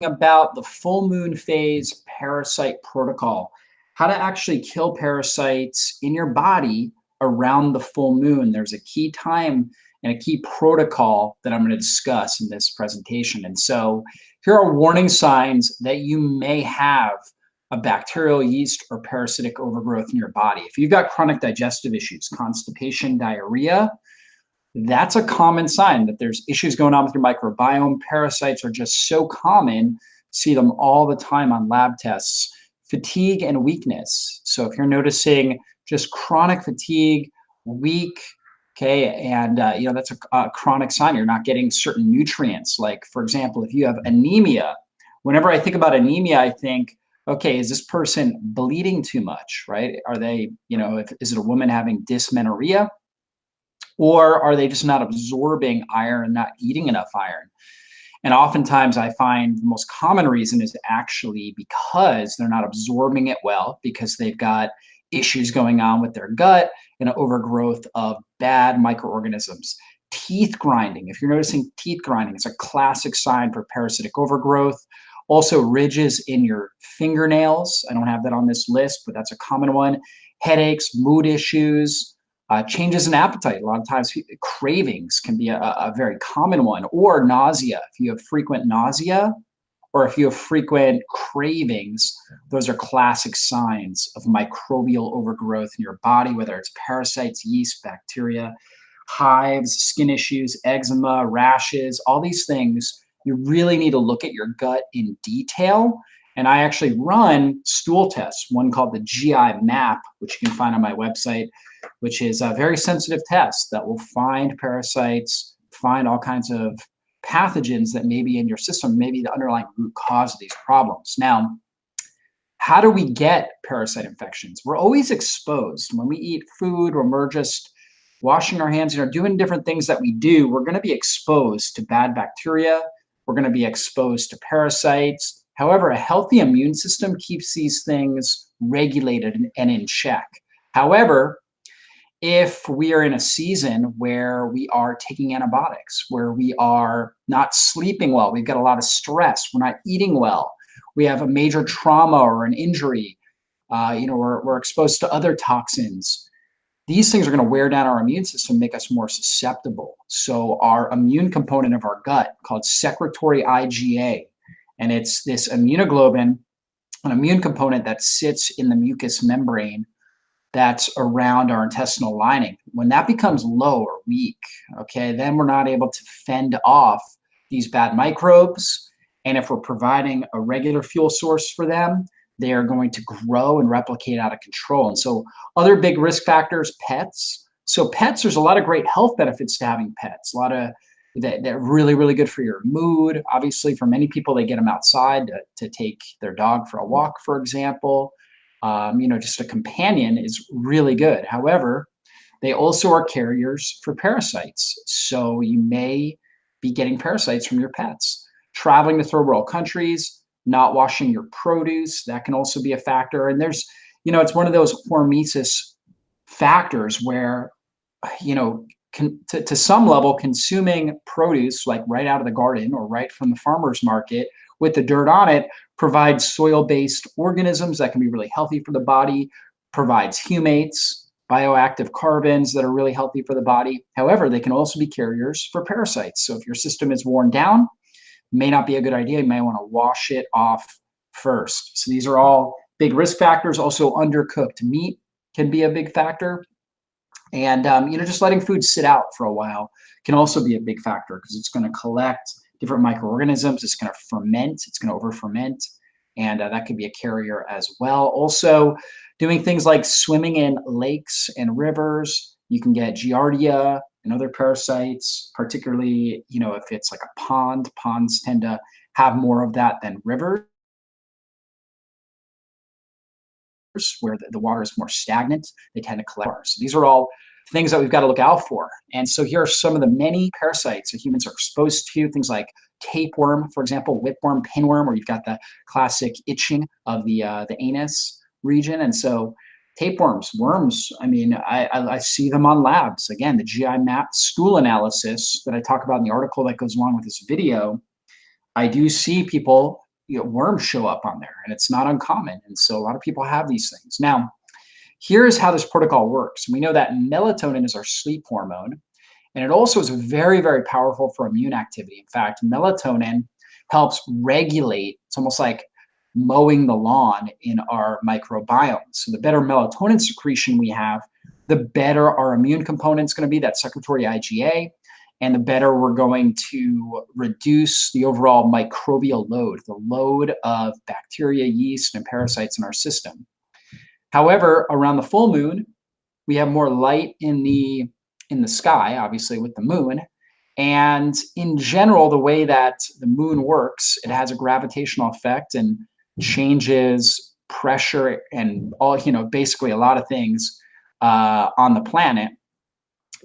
about the full moon phase parasite protocol, how to actually kill parasites in your body around the full moon. There's a key time and a key protocol that I'm going to discuss in this presentation. And so here are warning signs that you may have a bacterial, yeast, or parasitic overgrowth in your body. If you've got chronic digestive issues, constipation, diarrhea, that's a common sign that there's issues going on with your microbiome. Parasites are just so common, see them all the time on lab tests. Fatigue and weakness. So if you're noticing just chronic fatigue, weak, okay, and that's a chronic sign. You're not getting certain nutrients. Like, for example, if you have anemia, whenever I think about anemia, I think, okay, is this person bleeding too much, right? Are they, is it a woman having dysmenorrhea? Or are they just not absorbing iron and not eating enough iron? And oftentimes I find the most common reason is actually because they're not absorbing it well, because they've got issues going on with their gut and an overgrowth of bad microorganisms. Teeth grinding. If you're noticing teeth grinding, it's a classic sign for parasitic overgrowth. Also ridges in your fingernails. I don't have that on this list, but that's a common one. Headaches, mood issues, changes in appetite. A lot of times cravings can be a very common one, or nausea. If you have frequent nausea or if you have frequent cravings, those are classic signs of microbial overgrowth in your body, whether it's parasites, yeast, bacteria, hives, skin issues, eczema, rashes, all these things. You really need to look at your gut in detail. And I actually run stool tests, one called the GI map, which you can find on my website, which is a very sensitive test that will find parasites, find all kinds of pathogens that may be in your system, maybe the underlying root cause of these problems. Now, how do we get parasite infections? We're always exposed. When we eat food, when we're just washing our hands, doing different things that we do, we're going to be exposed to bad bacteria. We're going to be exposed to parasites. However, a healthy immune system keeps these things regulated and in check. However, if we are in a season where we are taking antibiotics, where we are not sleeping well, we've got a lot of stress, we're not eating well, we have a major trauma or an injury, we're exposed to other toxins, these things are going to wear down our immune system, make us more susceptible. So our immune component of our gut, called secretory IgA, and it's this immunoglobulin, an immune component that sits in the mucous membrane that's around our intestinal lining. When that becomes low or weak, okay, then we're not able to fend off these bad microbes. And if we're providing a regular fuel source for them, they are going to grow and replicate out of control. And so other big risk factors, pets. So pets, there's a lot of great health benefits to having pets. A lot of that really, really good for your mood. Obviously, for many people, they get them outside to take their dog for a walk, for example. Just a companion is really good. However, they also are carriers for parasites. So you may be getting parasites from your pets. Traveling to third world countries, not washing your produce, that can also be a factor. And there's, it's one of those hormesis factors where, to some level, consuming produce like right out of the garden or right from the farmer's market with the dirt on it provides soil-based organisms that can be really healthy for the body, provides humates, bioactive carbons that are really healthy for the body. However, they can also be carriers for parasites. So if your system is worn down, may not be a good idea. You may want to wash it off first. So these are all big risk factors. Also, undercooked meat can be a big factor. And, just letting food sit out for a while can also be a big factor because it's going to collect different microorganisms. It's going to ferment. It's going to over-ferment. And that could be a carrier as well. Also, doing things like swimming in lakes and rivers, you can get Giardia and other parasites, particularly, if it's like a pond. Ponds tend to have more of that than rivers, where the water is more stagnant. They tend to collect. So these are all things that we've got to look out for. And so here are some of the many parasites that humans are exposed to, things like tapeworm, for example, whipworm, pinworm, where you've got the classic itching of the anus region. And so tapeworms, worms, I see them on labs. Again, the GI map stool analysis that I talk about in the article that goes along with this video, I do see people worms show up on there, and it's not uncommon. And so a lot of people have these things. Now, here's how this protocol works. We know that melatonin is our sleep hormone, and it also is very, very powerful for immune activity. In fact, melatonin helps regulate, it's almost like mowing the lawn in our microbiome. So the better melatonin secretion we have, the better our immune component's going to be, that secretory IgA, and the better we're going to reduce the overall microbial load, the load of bacteria, yeast, and parasites in our system. However, around the full moon, we have more light in the sky, obviously with the moon. And in general, the way that the moon works, it has a gravitational effect and changes pressure and all, basically a lot of things on the planet.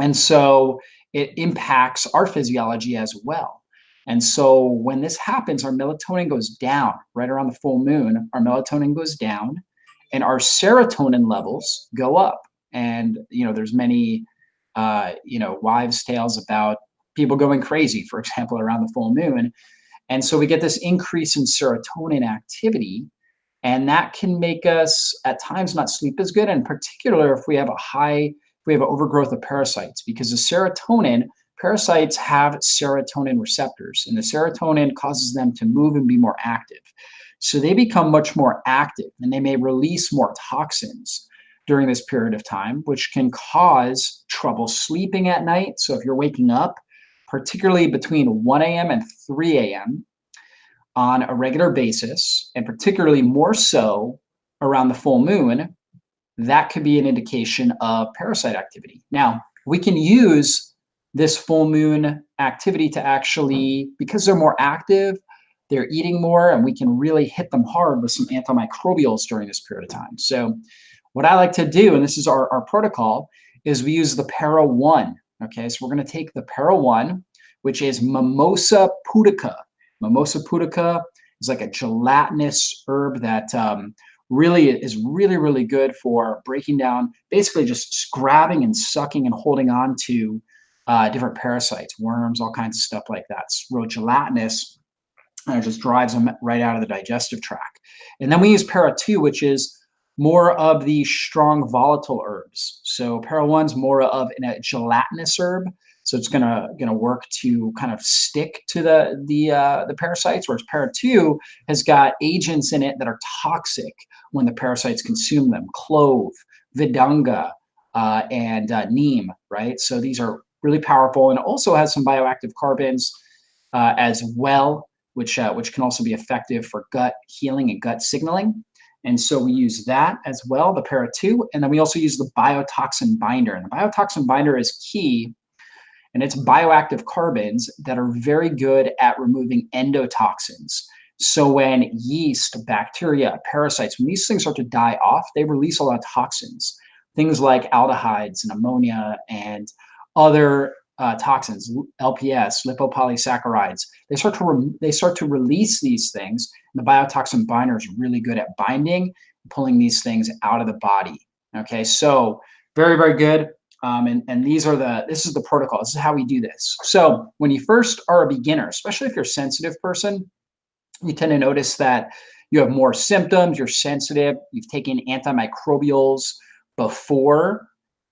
And so it impacts our physiology as well. And so when this happens, our melatonin goes down right around the full moon. Our melatonin goes down and our serotonin levels go up. And, there's many, wives' tales about people going crazy, for example, around the full moon. And so we get this increase in serotonin activity, and that can make us at times not sleep as good, in particular if we have an overgrowth of parasites, because the serotonin, parasites have serotonin receptors, and the serotonin causes them to move and be more active. So they become much more active, and they may release more toxins during this period of time, which can cause trouble sleeping at night. So if you're waking up, particularly between 1 a.m. and 3 a.m. on a regular basis, and particularly more so around the full moon, that could be an indication of parasite activity. Now, we can use this full moon activity to actually, because they're more active, they're eating more, and we can really hit them hard with some antimicrobials during this period of time. So what I like to do, and this is our protocol, is we use the Para-1. Okay, so we're going to take the Para-1, which is Mimosa pudica. Mimosa pudica is like a gelatinous herb that really is really good for breaking down, basically just grabbing and sucking and holding on to different parasites, worms, all kinds of stuff like that. It's real gelatinous, and it just drives them right out of the digestive tract. And then we use Para-2, which is more of the strong volatile herbs. So Para-1's more of a gelatinous herb, so it's gonna work to kind of stick to the parasites, whereas Para-2 has got agents in it that are toxic when the parasites consume them: clove, vidanga, and neem. Right, so these are really powerful, and it also has some bioactive carbons as well, which can also be effective for gut healing and gut signaling. And so we use that as well, the Para-2, and then we also use the biotoxin binder. And the biotoxin binder is key, and it's bioactive carbons that are very good at removing endotoxins. So when yeast, bacteria, parasites, when these things start to die off, they release a lot of toxins, things like aldehydes and ammonia and other toxins, LPS, lipopolysaccharides. They start to release these things. And the biotoxin binder is really good at binding, pulling these things out of the body. Okay, so very good. And this is the protocol. This is how we do this. So when you first are a beginner, especially if you're a sensitive person, you tend to notice that you have more symptoms, you're sensitive, you've taken antimicrobials before,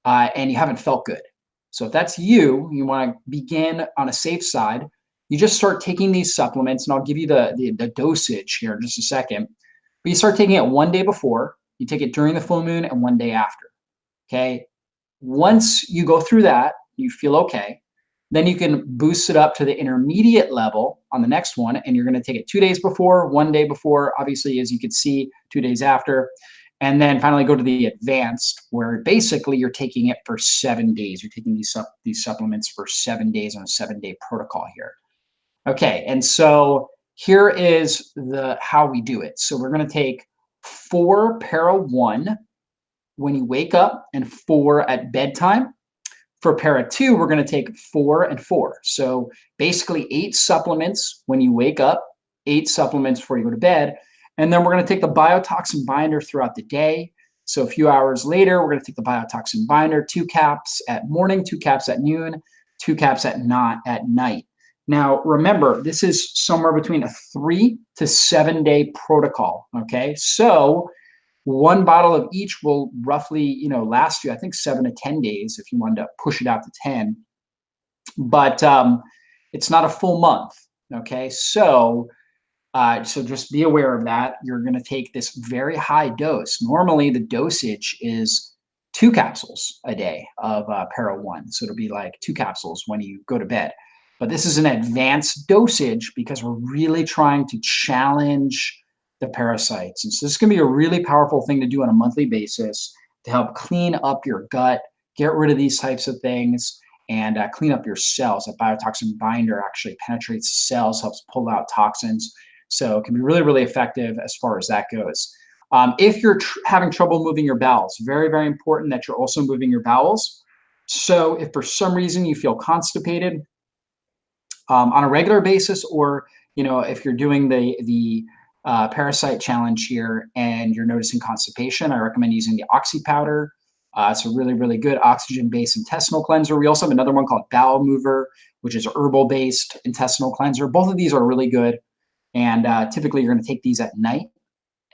and you haven't felt good. So if that's you want to begin on a safe side, you just start taking these supplements, and I'll give you the dosage here in just a second. But you start taking it one day before, you take it during the full moon, and one day after. Okay. Once you go through that, you feel okay. Then you can boost it up to the intermediate level on the next one, and you're going to take it 2 days before, one day before, obviously, as you can see, 2 days after. And then finally go to the advanced, where basically you're taking it for 7 days. You're taking these supplements for 7 days on a 7-day protocol here. Okay, and so here is how we do it. So we're going to take 4 Para-1 when you wake up and 4 at bedtime. For Para-2, we're going to take 4 and 4. So basically 8 supplements when you wake up, 8 supplements before you go to bed. And then we're going to take the biotoxin binder throughout the day. So a few hours later, we're going to take the biotoxin binder, 2 caps at morning, 2 caps at noon, 2 caps at night. Now, remember, this is somewhere between a 3 to 7-day protocol. Okay, so one bottle of each will roughly, last you, I think, 7 to 10 days if you wanted to push it out to 10. But it's not a full month. Okay, so just be aware of that. You're going to take this very high dose. Normally, the dosage is 2 capsules a day of Para 1. So it'll be like 2 capsules when you go to bed. But this is an advanced dosage because we're really trying to challenge the parasites. And so this is going to be a really powerful thing to do on a monthly basis to help clean up your gut, get rid of these types of things, and clean up your cells. A biotoxin binder actually penetrates cells, helps pull out toxins. So it can be really, really effective as far as that goes. If you're having trouble moving your bowels, very, very important that you're also moving your bowels. So if for some reason you feel constipated on a regular basis, or if you're doing the parasite challenge here and you're noticing constipation, I recommend using the Oxy powder. It's a really, really good oxygen-based intestinal cleanser. We also have another one called Bowel Mover, which is herbal-based intestinal cleanser. Both of these are really good. And typically you're going to take these at night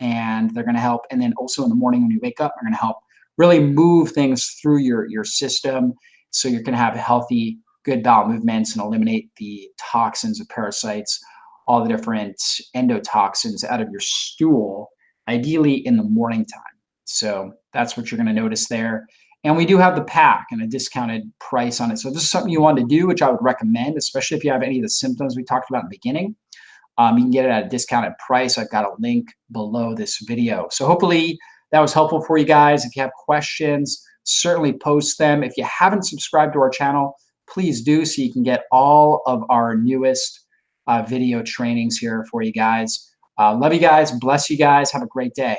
and they're going to help. And then also in the morning when you wake up, they're going to help really move things through your system. So you're going to have healthy, good bowel movements and eliminate the toxins of parasites, all the different endotoxins out of your stool, ideally in the morning time. So that's what you're going to notice there. And we do have the pack and a discounted price on it. So this is something you want to do, which I would recommend, especially if you have any of the symptoms we talked about in the beginning. You can get it at a discounted price. I've got a link below this video. So hopefully that was helpful for you guys. If you have questions, certainly post them. If you haven't subscribed to our channel, please do so you can get all of our newest video trainings here for you guys. Love you guys. Bless you guys. Have a great day.